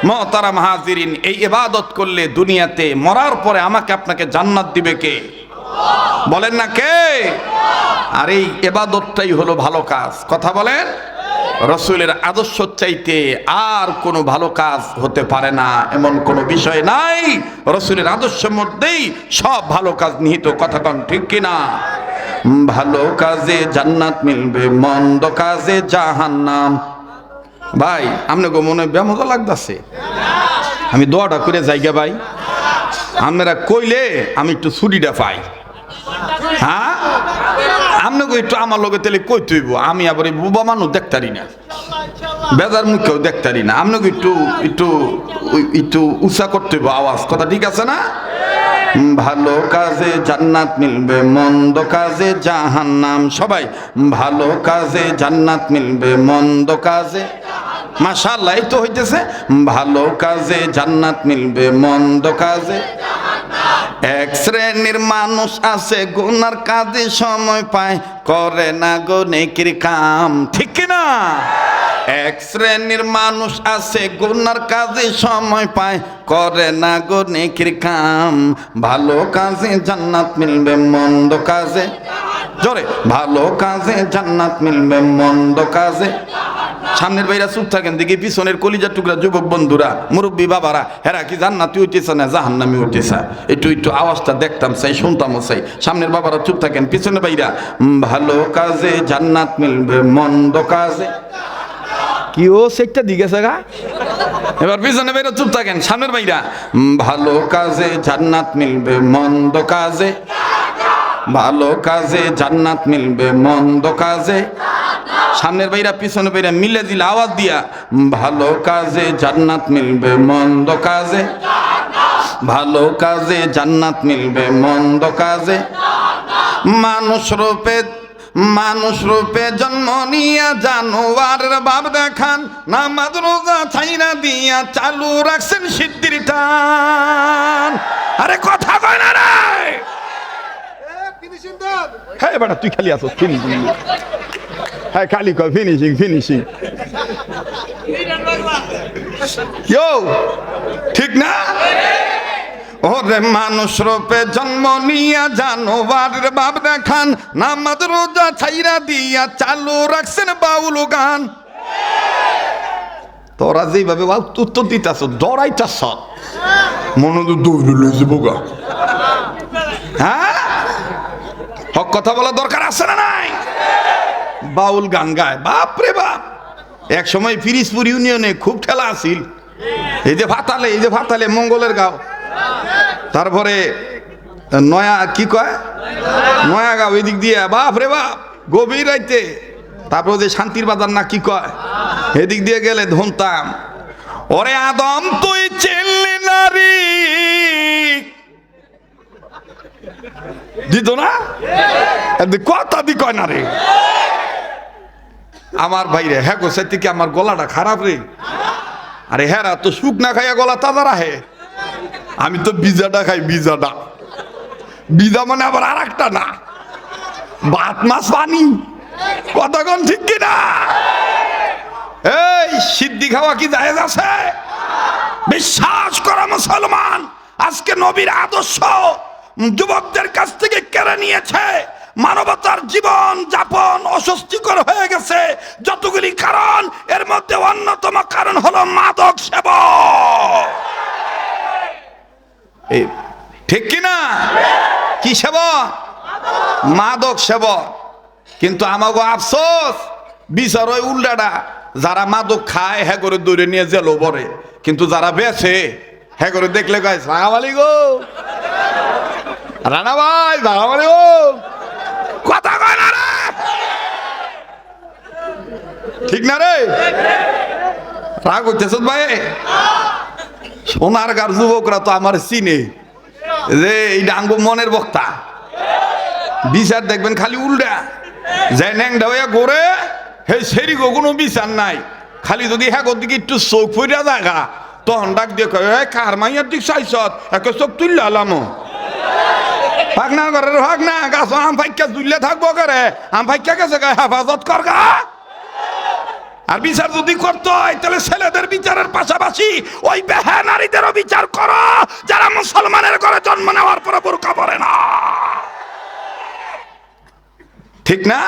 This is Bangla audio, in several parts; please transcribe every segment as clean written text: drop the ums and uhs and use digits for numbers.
মুহতারাম হাজিরিন, এই ইবাদত করলে দুনিয়াতে মরার পরে আমাকে আপনাকে জান্নাত দিবে কে? বলেন না কে? আর এই ইবাদতটাই হলো ভালো কাজ। কথা বলেন। রাসূলের আদর্শ চাইতে আর কোনো ভালো কাজ হতে পারে না, এমন কোনো বিষয় নাই। রাসূলের আদর্শের মধ্যেই সব ভালো কাজ নিহিত। কথা কন ঠিক কিনা? ভালো কাজে জান্নাত মিলবে, মন্দ কাজে জাহান্নাম। ভাই আপনাকে মনে বেমজা লাগতেছে? আমি দোয়াটা করে যাইগা ভাই, আপনারা কইলে আমি একটু ছুটিটা পাই। হ্যাঁ, আপনাকে একটু আমার লগে তাহলে কই তুইব, আমি আবার এই বুবা মানুষ দেখতারি না, বেজার মুখেও দেখতারি না। আপনাকে একটু একটু একটু উৎসাহ করতে হইব আওয়াজ। কথা ঠিক আছে না? ভালো কাজে জান্নাত মিলবে, মন্দ কাজে জাহান্নাম। সবাই ভালো কাজে জান্নাত মিলবে, মন্দ কাজে, মাশাআল্লাহ এই তো হইতেছে। ভালো কাজে জান্নাত মিলবে, মন্দ কাজে। এক শ্রেণীর মানুষ আছে গুনার কাজে সময় পায়, করে না গো নেকির কাম। ঠিক কিনা? এক শ্রেণীর মানুষ আছে গুনার কাজে সময় পায়, করে না গো নেকির কাম। ভালো কাজে জান্নাত মিলবে, মন্দ কাজে, জোরে, ভালো কাজে জান্নাত মিলবে, মন্দ কাজে। সামনের ভাইরা চুপ থাকেন, দেখি পিছনের কলিজার টুকরা যুবক বন্ধুরা, মুরব্বী বাবারা, হেরা কি জান্নাতি হইতেছে না জাহান্নামী হইতেছে? একটু একটু আওয়াজটা দেখতাম চাই, শুনতামও চাই। সামনের বাবারা চুপ থাকেন, পিছনের ভাইরা ভালো কাজে জান্নাত মিলবে, মন্দ কাজে। কি ও সেটা দিগেছে গা? এবার পিছনে ভাইরা চুপ থাকেন, সামনের ভাইরা ভালো কাজে জান্নাত মিলবে, মন্দ কাজে। ভালো কাজে জান্নাত মিলবে, মন্দ কাজে। সামনের ভাইরা পিছনে ভাইরা মিলে দিলে আওয়াজ দিয়া, ভালো কাজে জান্নাত মিলবে, মন্দ কাজে। ভালো কাজে জান্নাত মিলবে, মন্দ কাজে। মানুষ রূপে জন্ম নিয়া জানোয়ারের ভাব দেখান, নামাজ রোজা ছাইরা দিয়া চালু রাখছেন সিদ্ধির টান। আরে কথা কয় না রে? হ্যাঁ বেটা তুই খালি আছো ফিনিশিং। হ্যাঁ খালি কয় ফিনিশিং ফিনিশিং। ঠিক না? ওরে মানুষ রূপে জন্ম নিয়া জানোয়ারের ভাব দেখান, নামাজ রোজা ছাইরা দিয়া চালু রাখছেন বাউল গান। তোরা যেভাবে উত্তর দিতেছ ডরাইতাছ, মনে তো দৌড়ে লয়ে যাবো গা। হ্যাঁ, হক কথা বলা দরকার আছে না নাই? বাউল গান গায়, বাপ রে বাপ। এক সময় ফিরিজপুর ইউনিয়নে খুব ঠেলা আছিল। এই যে ভাতালে মঙ্গলের গাঁও, তারপরে নয়া কি কয় নয়া গাঁও, এদিক দিয়ে বাপ রে বাপ গভীর রাইতে। তারপরে যে শান্তির বাজার না কি কয়, এদিক দিয়ে গেলে ধনতাম, ওরে আদম তুই চিনলি নারী, দিত না কথা দি কয় না রে আমার ভাই রে। হ্যাঁ গো সাথে কি আমার গলাটা খারাপ রে? আরে হ্যাঁ তো সুখ না খাইয়া গলা তাজা রাখে। আমি তো বিজাটা খাই, বিজা মানে আবার আর একটা না, ভাত মাছ পানি। কথা কোন ঠিক কিনা? এই সিদ্ধি খাওয়া কি জায়েজ আছে? বিশ্বাস করা মুসলমান, আজকে নবীর আদর্শ যুবকদের কাছ থেকে কেড়ে নিয়েছে। মানবতার জীবন যাপন অস্বস্তিকর হয়ে গেছে। যতগুলি কারণ, এর মধ্যে অন্যতম কারণ হলো মাদক সেবন। ঠিক কিনা? কি সেবন? মাদক সেবন। কিন্তু আমাগো আফসোস, বিচার ওই উল্টাটা, যারা মাদক খায় হ্যাঁ করে দৌড়ে নিয়ে জেলো বরে, কিন্তু যারা বেছে হ্যাঁ করে দেখলে কয় সালাম আলাইকুম রানা ভাই, সালাম আলাইকুম। কথা কয় না রে? ঠিক না রে? রাগ হইতেছ ভাই? সোনার গার যুবকরা তো আমার চিনে যে এই ডাঙ্গু মনের বক্তা। বিচার দেখবেন খালি উল্টা, যে ন্যাংটা হইয়া ঘোরে হে সেরি কোনো বিচার নাই। খালি যদি হ্যাঁ দিকে একটু চোখ ফিরা জায়গা, তখন ডাক দিয়ে কয় কার মাইয়ার দিক চাইছ, একে চোখ তুললে আলামো ভাগ না করে, ভাগ না গাছ আম ফাইকা তুললে থাকবো করে, আম ফাইকা গেছে হেফাজত কর গা। আর বিচার যদি করতে হয় তাহলে ছেলেদের বিচারের পাশাপাশি ওই বেহা নারীদেরও বিচার করো যারা মুসলমানের ঘরে জন্ম নেওয়ার পরে বোরকা পরে না। ঠিক না?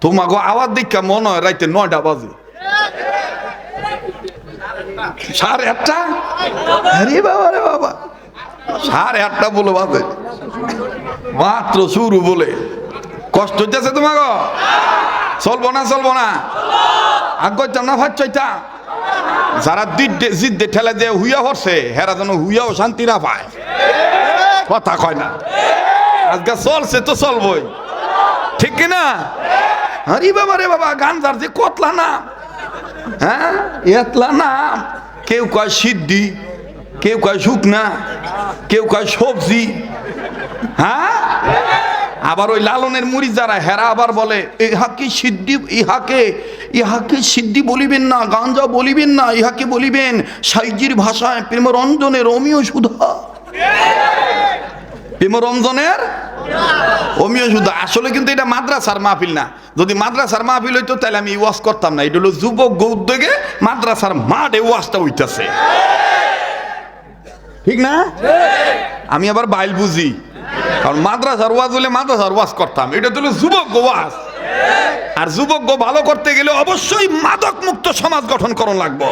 তোমাকে আওয়াজ দীক্ষা মনে হয় রাইতে 9টা বাজে, 8:30। আরে বাবা রে বাবা, 8:30 বলে বাজে, মাত্র শুরু বলে। কষ্ট হইতেছে তোমাকে? চলবো না চলবো না? আগাইতাম না ভাত চাইতাম। যারা জিদ্দে ঠেলা দিয়ে হুইয়া পড়ছে হেরা যেন হুইয়াও শান্তি না পায়। কথা কয় না? আজকে চলছে তো চলবই, ঠিক কিনা? আরে বাবা রে বাবা, গাঞ্জার যে কতলা নাম, হ্যাঁ এতলা নাম। কেউ কয় সিদ্ধি, কেউ কয় শুকনা, কেউ কয় সবজি, হ্যাঁ। আবার ওই লালনের মুড়ি যারা হেরা আবার বলে ইহাকে সিদ্ধি, ইহাকে সিদ্ধি বলিবেন না, গাঞ্জা বলিবেন না, ইহাকে বলিবেন সাইজির ভাষায় প্রেমরঞ্জনের অমিয় সুধা। প্রেমরঞ্জনের অমিয় সুধা। আসলে কিন্তু এটা মাদ্রাসার মাহফিল না। যদি মাদ্রাসার মাহফিল হইতো তাহলে আমি ওয়াজ করতাম না। এটা হলো যুবক উদ্যোগে মাদ্রাসার মাঠে ওয়াজটা হইতেছে, ঠিক না? আমি আবার বাইল বুঝি, কারণ মাদ্রাসার ওয়াজ হলে মাদ্রাসার ওয়াজ করতাম। এটা তো যুবক ওয়াজ, আর যুবক ভালো করতে গেলে অবশ্যই মাদক মুক্ত সমাজ গঠন করণ লাগবো।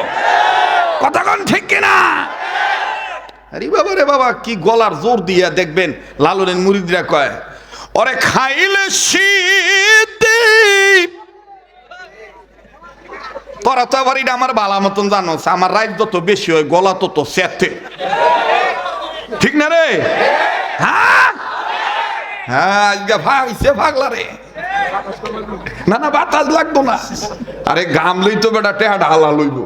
কথা কন ঠিক কিনা? আরে বাবা রে বাবা, কি গলার জোর দিয়া দেখবেন লালনের মুরিদরা কয় ওরে খাইলে সিদ্ধি। তোরা তো আবার এটা আমার বালা মতন জানো, আমার রাত যত বেশি হয় গলা তত সেতে, ঠিক না রে? হ্যাঁ হ্যাঁ, আজকে ভাগছে ভাগলা রে। না না, বাতাস লাগতো না। আরে গাম লইতো বেটা, টেহাটা হালা লইব,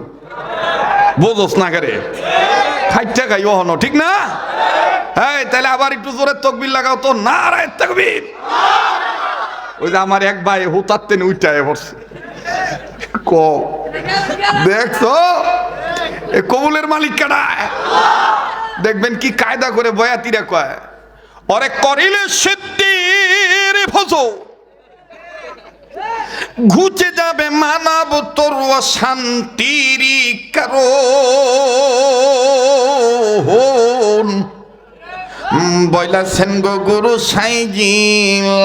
বোঝোস না করে খাইতে খাই ওহনো, ঠিক না? হ্যাঁ, তাহলে আবার একটু জোরে তকবির লাগাও তো। নারায়ে তাকবীর। ওই যে আমার এক ভাই হুতাতে উইটায় পড়ছে। ক দেখছো এ কবুলের মালিক কাটা? দেখবেন কি কায়দা করে বয়াতিরা কয় ওরে করিলে সিদ্ধির ভজো, ঘুচে যাবে মানব তোর শান্তির কারণ। বইলাছেন গো গুরু সাইজি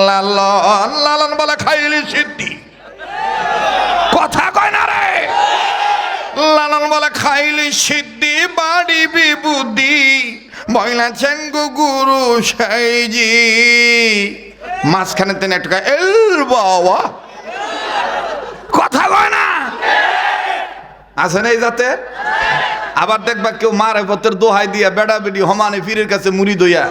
লালন, লালন বলে খাইলে সিদ্ধি। কথা কয় না রে? লালন বলে খাইলে সিদ্ধি বাড়ি বিবুদ্ধি। বইলাছেন গো গুরু সাইজি। মাঝখানে তেন একটা এল বাবা, কথা কয় না? আছে না এই যাতে? আবার দেখবা কেউ মারে পথের দোহাই দিয়া বেড়া বেড়ি হমানে পীরের কাছে মুড়ি দইয়া।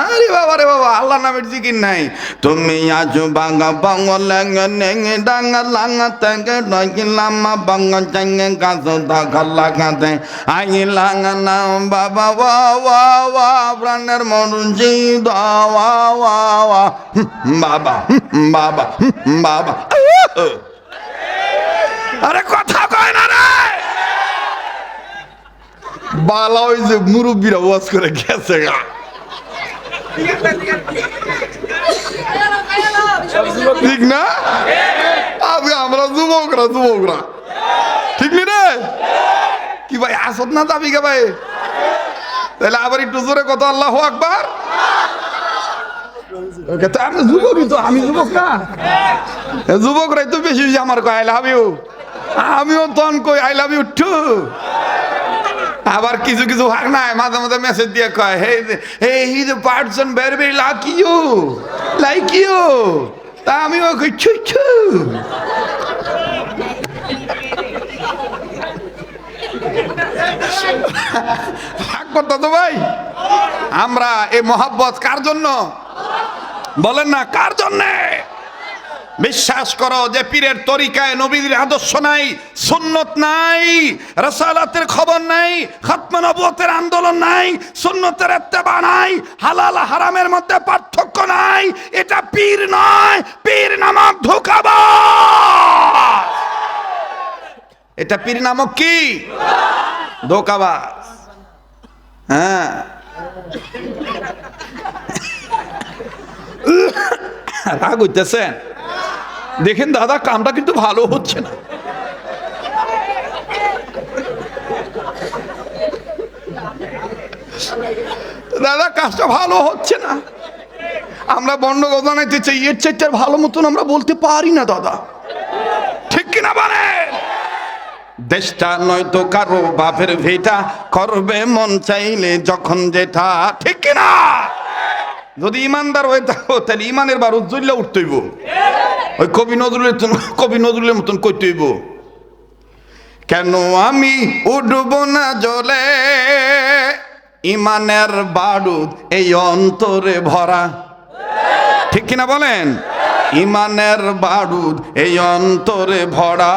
আরে বাবা রে বাবা, আল্লাহ নামের জিকির নাই। তুমি আজ বাঙ্গা বাঙ্গা লেঙ্গে নেঙ্গে ডাঙ্গা লাঙ্গা তেঙ্গে ডঙ্গি লাম্মা বাঙ্গা চেঙ্গে গাছ দাগা লাগাতে আই লাঙ্গা নাম বাবা ওয়া ওয়া ওয়া প্রাণের মরুজি দা ওয়া ওয়া ওয়া বাবা বাবা বাবা। আরে কথা কয় না রে? বালা ওই যে মুরব্বীরা ওয়াজ করে গেছে গা, ঠিক না? আমরা যুবকরা যুবকরা, ঠিক নি রে? কি ভাই আসত না যাবি গে ভাই? তাহলে আবার একটু জোরে কত আল্লাহু আকবার। আমি যুবকই তো, আমি যুবক না? যুবকরাই তো বেশি আমার কয় আই লাভ ইউ। আমিও তখন কই আই লাভ ইউ টু। আবার কিছু কিছু ভাগ নাই মাঝে মাঝে মেসেজ দিয়ে কয় he he the person very very like you. তা আমিও কই ছু ছু। ভাগ করতো তো ভাই। আমরা এই মহাব্বত কার জন্য বলেন না? কার জন্যে? বিশ্বাস করো যে পীরের তরিকায় নবীর আদর্শ নাই, সুন্নত নাই, রাসালাতের খবর নাই, খাতমে নবুয়তের আন্দোলন নাই, সুন্নতের ইত্তেবা নাই, হালাল হারামের মধ্যে পার্থক্য নাই, এটা পীর নয়, পীর নামক ধোঁকাবাজ। এটা পীর নামক কি? ধোঁকাবাজ। হ্যাঁ, রাগ হইতেছেন? দেখেন দাদা, কামটা কিন্তু ভালো হচ্ছে না। দাদা কাজটা ভালো হচ্ছে না। আমরা বন্ধ জানাইতে চাই, এর চাইতে ভালো মতন আমরা বলতে পারি না দাদা, ঠিক কিনা বলেন? দেশটা নয়তো কারো বাপের ভিটা, করবে মন চাইলে যখন যেটা, ঠিক কিনা? যদি ইমানদার হয়ে থাকো তাহলে ইমানের বারুদ জ্বললে উঠতেইব, ওই কবি নজরুলের মতন কইতেইব, কেন আমি উঠব না জলে, ইমানের বারুদ এই অন্তরে ভরা, ঠিক কিনা বলেন? ইমানের বারুদ এই অন্তরে ভরা,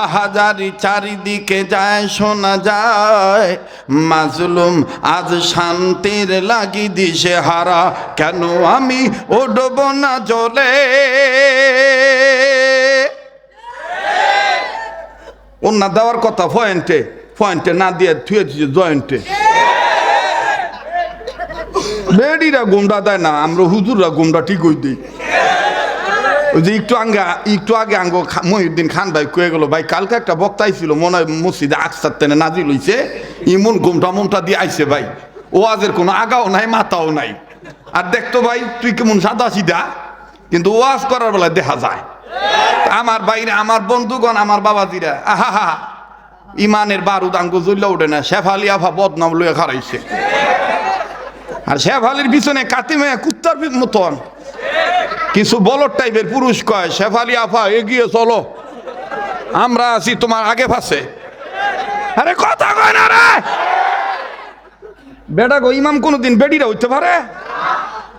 আহাজারি চারিদিকে যায় শোনা যায়, মাজলুম আজ শান্তির লাগি দিশে হারা, কেন আমি উঠব না জলে। ওনা দেওয়ার কথা পয়েন্টে না দিয়ে থুয়ে দিয়েছে জয়েন্টে। বেডিরা গুমরা দেয় না, আমরা হুজুররা গুমরা ঠিক হই দিই। ওই যে একটু আগে আঙ্গ মহিউদ্দিন খান ভাই কয়ে গেল, ভাই কালকে একটা বক্তাই ছিল মনে হয় মসজিদে আকসার তেনে নাজিল হইছে, ইমন গুমটা দিয়ে আইছে ভাই, ওয়াজের কোনো আগাও নাই মাথাও নাই। আর দেখতো ভাই তুই কেমন সাদা সিধা, কিন্তু ওয়াজ করার বেলায় দেখা যায়। আমার বাইরে আমার বন্ধুগণ, আমার বাবাজিরা, আহা ইমানের বারুদ আঙ্গ জ্বললে ওঠে না। শেফালি আফা বদনাম লইয়া খারাইছে, আর শেফালির পিছনে কাতিমে কুত্তার মতন কিছু বলদ টাইপের পুরুষ কয়, শেফালি আফা এগিয়ে চলো, আমরা আছি তোমার আগে পাশে। আরে কথা কয় না রে বেটা গো, ইমাম কোনদিন বেডিরা হইতে পারে?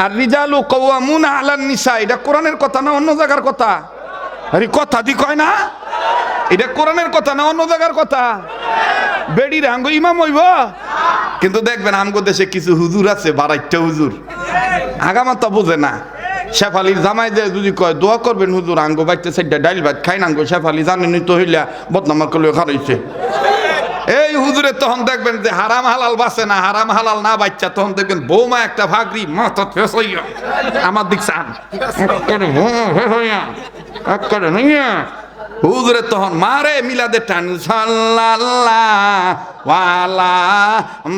আর রিজালু কাওয়ামুনা আলান নিসা, এটা কোরআনের কথা না অন্য জায়গার কথা? আরে কথা দি কয় না, এটা কোরআনের কথা না অন্য জায়গার কথা? বেডিরা আঙ্গ ইমাম হইব? কিন্তু দেখবেন আমগো দেশে কিছু হুজুর আছে, বারাইটা হুজুর, আগামাতা বোঝে না। শেফালির জামাই যে যদি কয় দোয়া করবেন হুজুর আঙ্গো বাইতে সাইডটা ডাইল ভাত খাই না, আঙ্গো শেফালি জানেনি তো হইলা বদনামার করলে খারাইছে। এই হুজুরে তখন দেখবেন যে হারাম হালাল বাঁচে না, হারাম হালাল না বাচ্চা, তখন দেখবেন বৌমা একটা ভাগরি মাথা ফেস হইয়া আমার দিক চান হুজুরে তখন মারে মিলাদের টান, সাল্লাল্লাহু আলা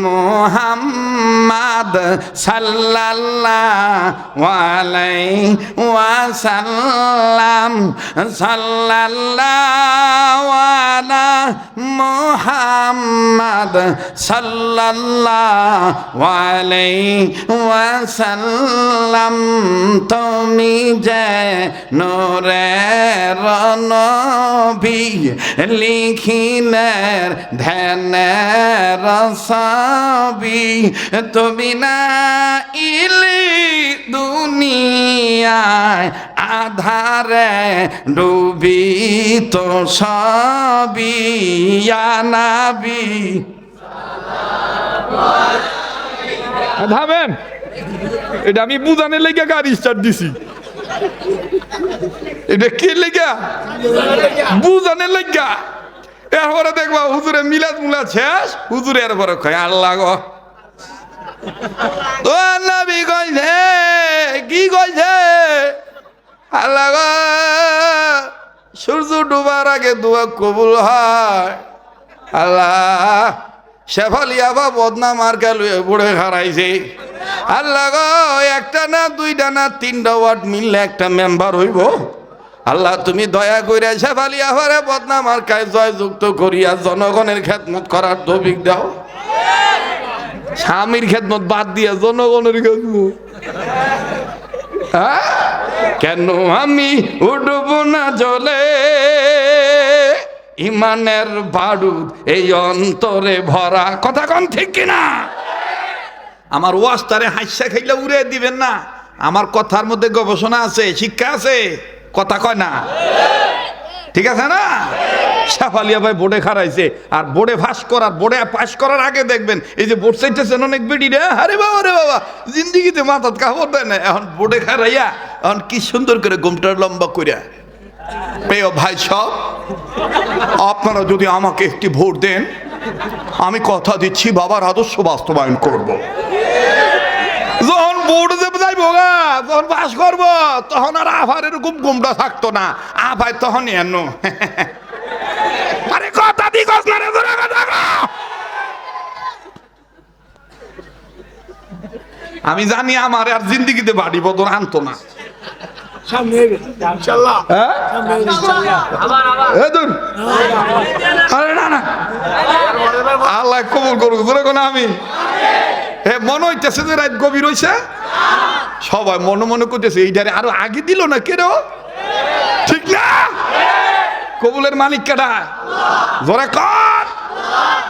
মুহাম্মাদ সাল্লাল্লাহু আলাইহি ওয়াসাল্লাম, সাল্লাল্লাহু আলা মুহাম্মাদ সাল্লাল্লাহু আলাইহি ওয়াসাল্লাম, তুমি যে নূরের নবী লিখিলের ধ্যানের ছবি, তুমি না ইলি দুনিয়ায় আধারে ডুবি তো সবই, ইয়া নবী। ধাবেন এটা আমি বুঝানোর লেগে গাড়ি স্টার্ট দিছি, এটা কে লেগা বুঝানোর লেগা। এরপরে দেখবা হুজুরে মিলাদ শেষ, হুজুরে এরপরে কয় আল্লাহ গো ও নবী কইছে কি কইছে, আল্লাহ গো সূর্য ডুবার আগে দোয়া কবুল হয়, আল্লাহ শেফালি আবা বদনাম আর লুয়ে বুড়ে হারাইছে, আল্লাহ গো একটা না দুইটা না তিনটা ওয়ার্ড মিললে একটা মেম্বার হইব, আল্লাহ তুমি দয়া কইরা শেফালি আবারে বদনাম আর কায় জয়যুক্ত করিয়া জনগণের খেদমত করার তৌফিক দাও। স্বামীর খেদমত বাদ দিয়া জনগণের খেদমত, কেন আমি উঠব না জলে, ইমানের বারুদ এই অন্তরে ভরা, কথা কন ঠিক কিনা? আমার ওয়াজটারে হাসা খাইলে উড়ে দিবেন না, আমার কথার মধ্যে গবেষণা আছে, শিক্ষা আছে, কথা কয় না, ঠিক আছে না? শেফালিয়া ভাই বোর্ডে খারাইছে, আর বোর্ডে পাস করার আগে দেখবেন এই যে বোর্ড চাইতেছেন অনেক বেডি রে, আরে বাবা রে বাবা জিন্দিগিতে মাথাত কাপড় দেয় না, এখন বোর্ডে খারাইয়া এখন কি সুন্দর করে ঘুমটার লম্বা করিয়া। প্রিয় ভাই সব, আপনারা যদি আমাকে একটি ভোট দেন, আমি কথা দিচ্ছি বাবার আদর্শ বাস্তবায়ন করব। যখন বোর্ড যে যাইবো গা যখন পাস করবো তখন আর আফার এরকম গুমটা থাকতো না, আফায় তখন এনো আরে কথা দি কস না রে জোরে কথা কও। আমি জানি আমার আর জিন্দিগিতে বাড়ি বদল আনতো না। আল্লাহ কবুল করুক জোরে কোন আমি। মনে হইতেছে যে রাত গভীর হইছে, সবাই মনে মনে করতেছে এইটারে আরো আগে দিল না কেন, ঠিক না? কবুলের মালিক কেডা? জোরে কর।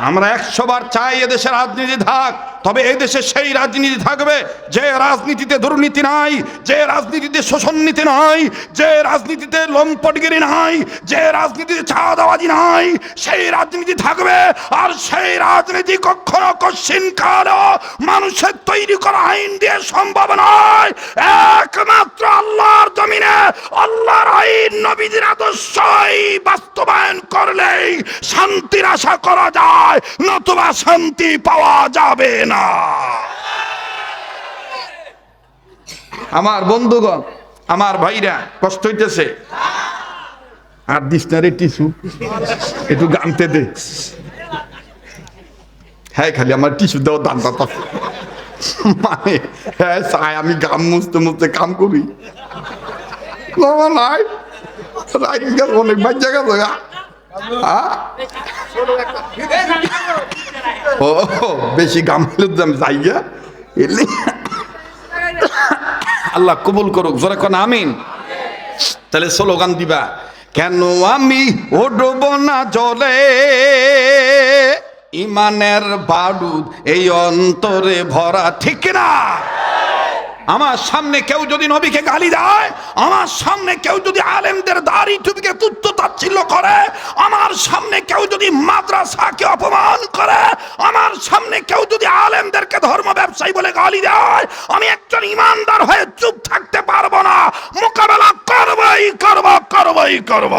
আমরা 100 বার চাই এদেশের রাজনীতি থাক, তবে এই দেশে সেই রাজনীতি থাকবে যে রাজনীতিতে দুর্নীতি নাই, যে রাজনীতিতে শোষণ নীতি নাই, যে রাজনীতিতে লম্পটগিরি নাই, যে রাজনীতিতে চাঁদাবাজি নাই, সেই রাজনীতি থাকবে। আর সেই রাজনীতি কখনো কশ্চিনকালও মানুষের তৈরি করা আইন দিয়ে সম্ভব নয়। একমাত্র আল্লাহর জমিনে আল্লাহর আইন নবীজির আদর্শই বাস্তবায়ন করলেই শান্তির আশা করা যায়, নতুবা শান্তি পাওয়া যাবে না। আমার বন্ধুগণ, আমার ভাইরা, কষ্ট হইতেছে? আর দিস না রে টিসু, একটু গামতে দে। হ্যাঁ, খালি আমার টিসু দেওয়া দান দাতা মানে হ্যাঁ চাই আমি গাম মুছতে মুছতে কাম করি নাই অনেক ভাই জায়গা জায়গা। ও বেশি গাম হলে যাই গা এলে আল্লাহ কবুল করুক জোরে কোন আমিন। তাহলে স্লোগান দিবা, কেন আমি উঠব না জলে, ইমানের বারুদ এই অন্তরে ভরা, ঠিক না? আমার সামনে কেউ যদি নবীকে গালি দেয়, আমার সামনে কেউ যদি আলেমদের দাড়ি টুপিকে তুচ্ছ তাচ্ছিল্য করে, আমার সামনে কেউ যদি মাদ্রাসাকে অপমান করে, আমার সামনে কেউ যদি আলেমদেরকে ধর্ম ব্যবসায়ী বলে গালি দেয়, আমি একজন ইমানদার হয়ে চুপ থাকতে পারবো না, মোকাবেলা করবই করব।